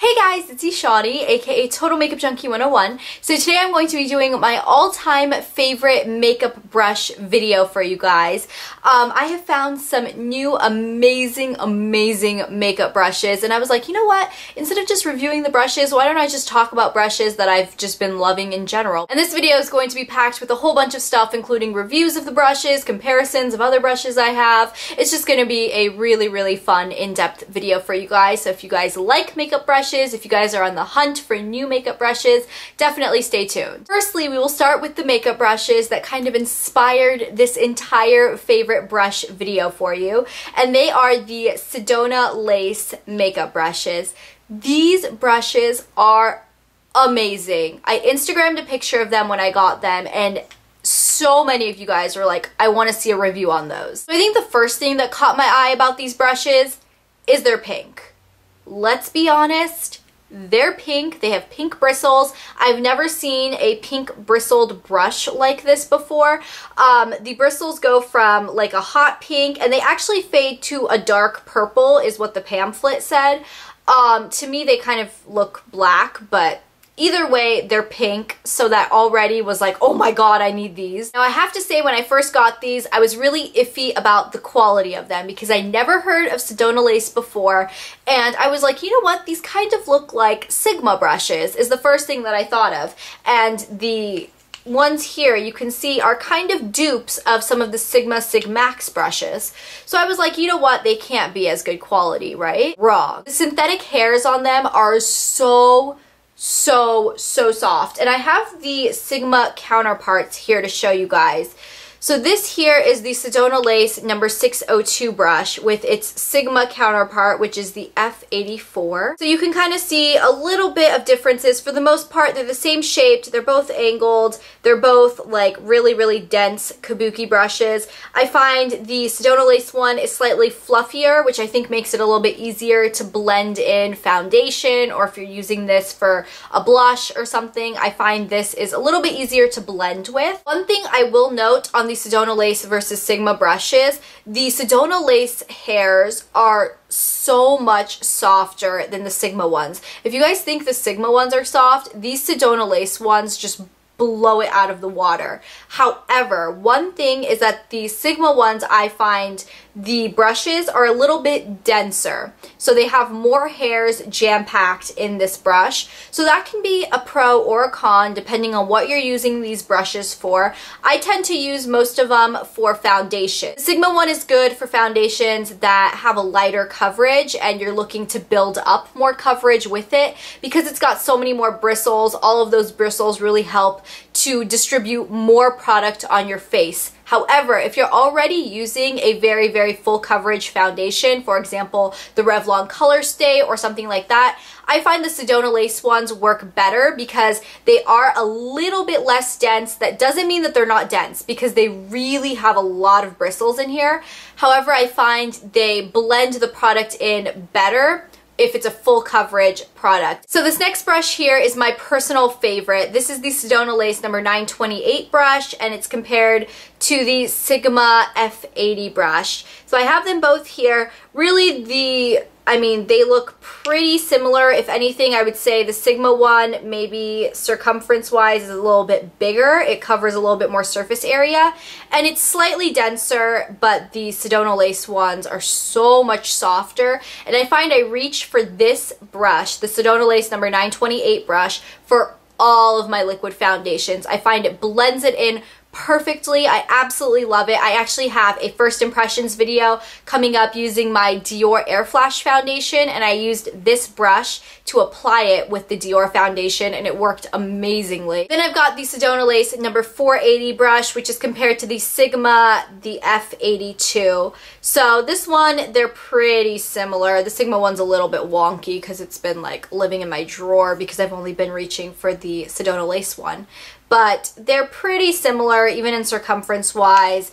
Hey guys, it's Shawty, aka Total Makeup Junkie 101. So today I'm going to be doing my all-time favorite makeup brush video for you guys. I have found some new amazing makeup brushes, and I was like, you know what? Instead of just reviewing the brushes, why don't I just talk about brushes that I've just been loving in general? And this video is going to be packed with a whole bunch of stuff, including reviews of the brushes, comparisons of other brushes I have. It's just going to be a really fun, in-depth video for you guys. So if you guys like makeup brushes, if you guys are on the hunt for new makeup brushes, definitely stay tuned. Firstly, we will start with the makeup brushes that kind of inspired this entire favorite brush video for you, and they are the Sedona Lace makeup brushes. These brushes are amazing. I Instagrammed a picture of them when I got them, and so many of you guys were like, I want to see a review on those. So I think the first thing that caught my eye about these brushes is they're pink. Let's be honest, they're pink. They have pink bristles. I've never seen a pink bristled brush like this before. The bristles go from like a hot pink and they actually fade to a dark purple is what the pamphlet said. To me, they kind of look black, but either way, they're pink, so that already was like, oh my god, I need these. Now I have to say, when I first got these, I was really iffy about the quality of them because I never heard of Sedona Lace before, and I was like, you know what, these kind of look like Sigma brushes, is the first thing that I thought of. And the ones here you can see are kind of dupes of some of the Sigma Sigmax brushes. So I was like, you know what, they can't be as good quality, right? Wrong. The synthetic hairs on them are so soft, and I have the Sigma counterparts here to show you guys. So this here is the Sedona Lace number 602 brush with its Sigma counterpart, which is the F84. So you can kind of see a little bit of differences. For the most part, they're the same shaped, they're both angled, they're both like really dense kabuki brushes. I find the Sedona Lace one is slightly fluffier, which I think makes it a little bit easier to blend in foundation, or if you're using this for a blush or something, I find this is a little bit easier to blend with. One thing I will note on the Sedona Lace versus Sigma brushes, the Sedona Lace hairs are so much softer than the Sigma ones. If you guys think the Sigma ones are soft, these Sedona Lace ones just blow it out of the water. However, one thing is that the Sigma ones, I find the brushes are a little bit denser. So they have more hairs jam-packed in this brush. So that can be a pro or a con depending on what you're using these brushes for. I tend to use most of them for foundation. The Sigma one is good for foundations that have a lighter coverage and you're looking to build up more coverage with it because it's got so many more bristles. All of those bristles really help to distribute more product on your face. However, if you're already using a very full coverage foundation, for example, the Revlon Color Stay or something like that, I find the Sedona Lace ones work better because they are a little bit less dense. That doesn't mean that they're not dense because they really have a lot of bristles in here. However, I find they blend the product in better if it's a full coverage product. So this next brush here is my personal favorite. This is the Sedona Lace number 928 brush, and it's compared to the Sigma F80 brush. So I have them both here. Really, they look pretty similar. If anything, I would say the Sigma one, maybe circumference-wise, is a little bit bigger. It covers a little bit more surface area, and it's slightly denser, but the Sedona Lace ones are so much softer. And I find I reach for this brush, the Sedona Lace number 928 brush, for all of my liquid foundations. I find it blends it in perfectly. I absolutely love it. I actually have a first impressions video coming up using my Dior Air Flash foundation, and I used this brush to apply it with the Dior foundation, and it worked amazingly. Then I've got the Sedona Lace number 480 brush, which is compared to the Sigma, the F82. So this one, they're pretty similar. The Sigma one's a little bit wonky because it's been like living in my drawer because I've only been reaching for the Sedona Lace one. But they're pretty similar even in circumference wise.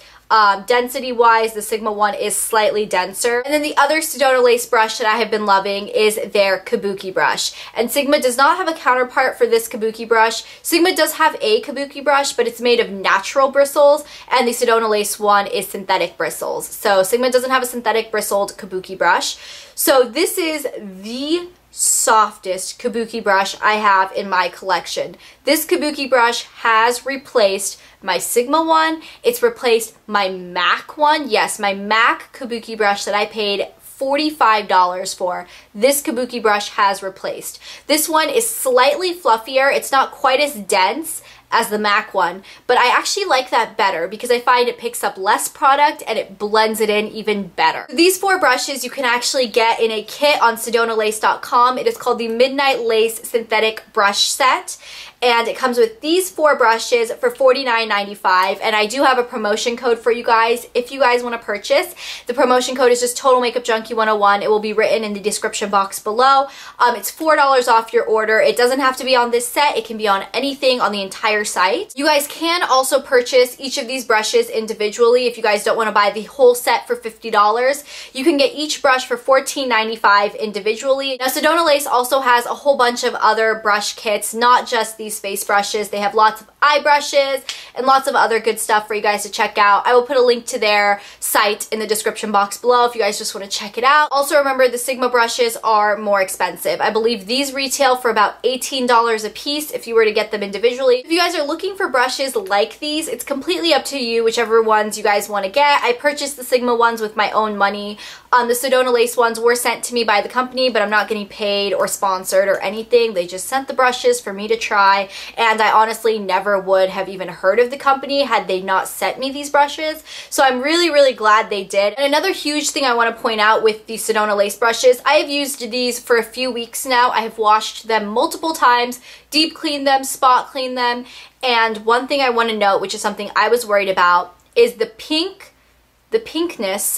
Density wise, the Sigma one is slightly denser. And then the other Sedona Lace brush that I have been loving is their Kabuki brush. And Sigma does not have a counterpart for this Kabuki brush. Sigma does have a Kabuki brush, but it's made of natural bristles, and the Sedona Lace one is synthetic bristles. So Sigma doesn't have a synthetic bristled Kabuki brush. So this is the softest kabuki brush I have in my collection. This kabuki brush has replaced my Sigma one. It's replaced my MAC one. Yes, my MAC kabuki brush that I paid $45 for. This kabuki brush has replaced. This one is slightly fluffier. It's not quite as dense as the MAC one, but I actually like that better because I find it picks up less product and it blends it in even better. These 4 brushes you can actually get in a kit on SedonaLace.com. It is called the Midnight Lace Synthetic Brush Set, and it comes with these 4 brushes for $49.95, and I do have a promotion code for you guys if you guys want to purchase. The promotion code is just Total Makeup Junkie 101. It will be written in the description box below. It's $4 off your order. It doesn't have to be on this set. It can be on anything on the entire site. You guys can also purchase each of these brushes individually if you guys don't want to buy the whole set for $50. You can get each brush for $14.95 individually. Now, Sedona Lace also has a whole bunch of other brush kits, not just these face brushes. They have lots of eye brushes and lots of other good stuff for you guys to check out. I will put a link to their site in the description box below if you guys just want to check it out. Also, remember, the Sigma brushes are more expensive. I believe these retail for about $18 a piece if you were to get them individually. If you guys are looking for brushes like these, it's completely up to you, whichever ones you guys want to get. I purchased the Sigma ones with my own money. The Sedona Lace ones were sent to me by the company, but I'm not getting paid or sponsored or anything. They just sent the brushes for me to try, and I honestly never would have even heard of the company had they not sent me these brushes. So I'm really, really glad they did. And another huge thing I want to point out with the Sedona Lace brushes, I have used these for a few weeks now. I have washed them multiple times, deep cleaned them, spot cleaned them, and one thing I want to note, which is something I was worried about, is the pinkness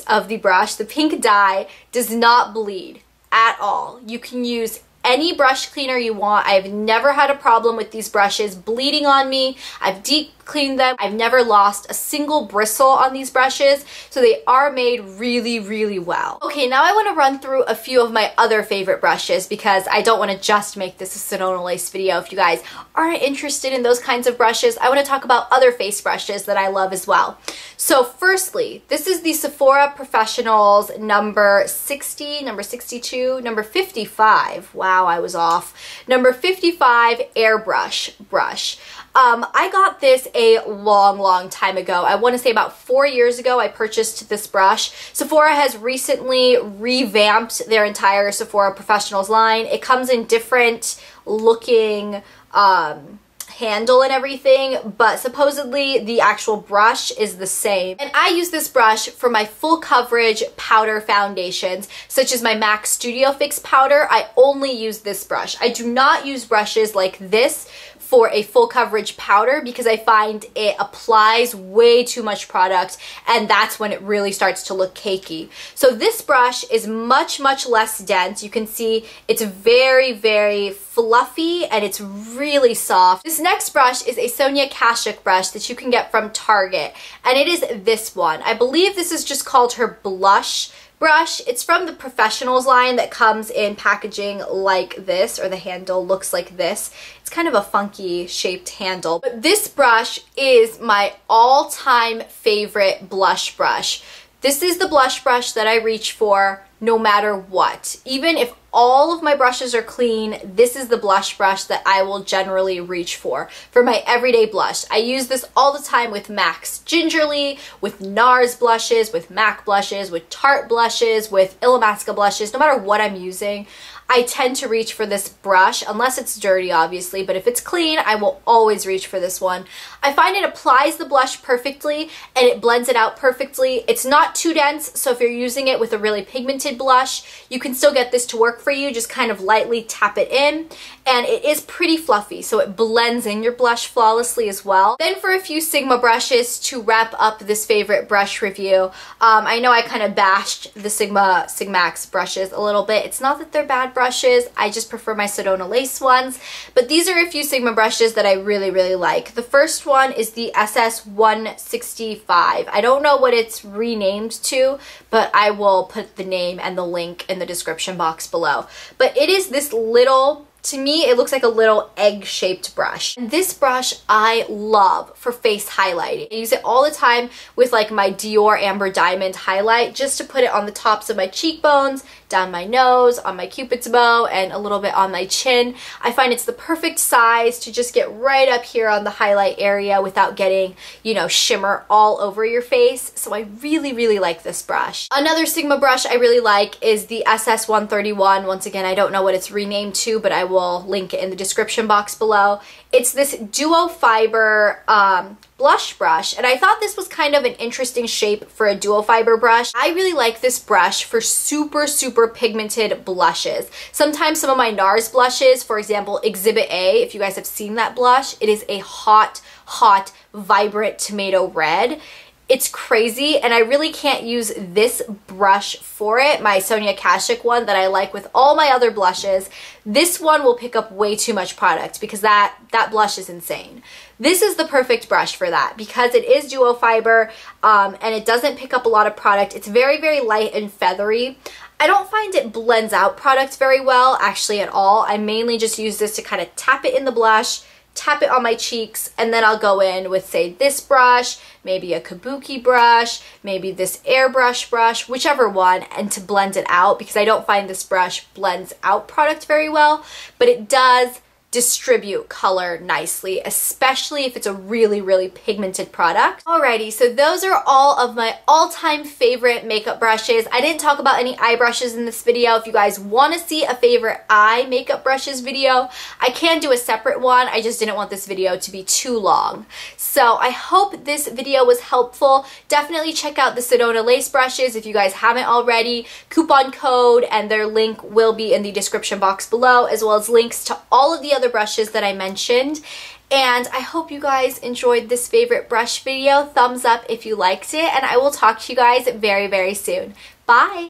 of the brush. The pink dye does not bleed at all. You can use any brush cleaner you want. I've never had a problem with these brushes bleeding on me. I've deep cleaned them. I've never lost a single bristle on these brushes, so they are made really, really well. Okay, now I want to run through a few of my other favorite brushes because I don't want to just make this a Sedona Lace video. If you guys aren't interested in those kinds of brushes, I want to talk about other face brushes that I love as well. So firstly, this is the Sephora Professionals number 60, number 62, number 55. Wow, I was off. Number 55 Airbrush brush. I got this a long time ago. I want to say about 4 years ago I purchased this brush. Sephora has recently revamped their entire Sephora Professionals line. It comes in different looking handle and everything, but supposedly the actual brush is the same. And I use this brush for my full coverage powder foundations, such as my MAC Studio Fix powder. I only use this brush. I do not use brushes like this for a full coverage powder because I find it applies way too much product, and that's when it really starts to look cakey. So this brush is much less dense. You can see it's very fluffy and it's really soft. This next brush is a Sonia Kashuk brush that you can get from Target, and it is this one. I believe this is just called her blush brush. It's from the Professionals line that comes in packaging like this, or the handle looks like this. It's kind of a funky shaped handle. But this brush is my all-time favorite blush brush. This is the blush brush that I reach for no matter what. Even if all of my brushes are clean, this is the blush brush that I will generally reach for my everyday blush. I use this all the time with MAC's Gingerly, with NARS blushes, with MAC blushes, with Tarte blushes, with Illamasqua blushes. No matter what I'm using, I tend to reach for this brush, unless it's dirty obviously, but if it's clean, I will always reach for this one. I find it applies the blush perfectly and it blends it out perfectly. It's not too dense, so if you're using it with a really pigmented blush, you can still get this to work for you. Just kind of lightly tap it in, and it is pretty fluffy, so it blends in your blush flawlessly as well. Then for a few Sigma brushes to wrap up this favorite brush review, I know I kind of bashed the Sigmax brushes a little bit. It's not that they're bad brushes, I just prefer my Sedona Lace ones, but these are a few Sigma brushes that I really like. The first one is the SS165. I don't know what it's renamed to, but I will put the name and the link in the description box below. But it is this little To me, it looks like a little egg-shaped brush. And this brush I love for face highlighting. I use it all the time with like my Dior Amber Diamond highlight, just to put it on the tops of my cheekbones, down my nose, on my cupid's bow, and a little bit on my chin. I find it's the perfect size to just get right up here on the highlight area without getting, you know, shimmer all over your face. So I really, really like this brush. Another Sigma brush I really like is the SS131. Once again, I don't know what it's renamed to, but I will link it in the description box below. It's this duo fiber blush brush, and I thought this was kind of an interesting shape for a duo fiber brush. I really like this brush for super, super pigmented blushes. Sometimes some of my NARS blushes, for example, Exhibit A, if you guys have seen that blush, it is a hot, hot, vibrant tomato red. It's crazy, and I really can't use this brush for it, my Sonia Kashuk one that I like with all my other blushes. This one will pick up way too much product because that blush is insane. This is the perfect brush for that because it is duo fiber and it doesn't pick up a lot of product. It's very, very light and feathery. I don't find it blends out product very well, actually, at all. I mainly just use this to kind of tap it in the blush, tap it on my cheeks, and then I'll go in with, say, this brush, maybe a kabuki brush, maybe this airbrush brush, whichever one, and to blend it out, because I don't find this brush blends out product very well, but it does distribute color nicely, especially if it's a really, really pigmented product. Alrighty, so those are all of my all-time favorite makeup brushes. I didn't talk about any eye brushes in this video. If you guys want to see a favorite eye makeup brushes video, I can do a separate one. I just didn't want this video to be too long. So I hope this video was helpful. Definitely check out the Sedona Lace brushes if you guys haven't already. Coupon code and their link will be in the description box below, as well as links to all of the other brushes that I mentioned. And I hope you guys enjoyed this favorite brush video. Thumbs up if you liked it, and I will talk to you guys very, very soon. Bye!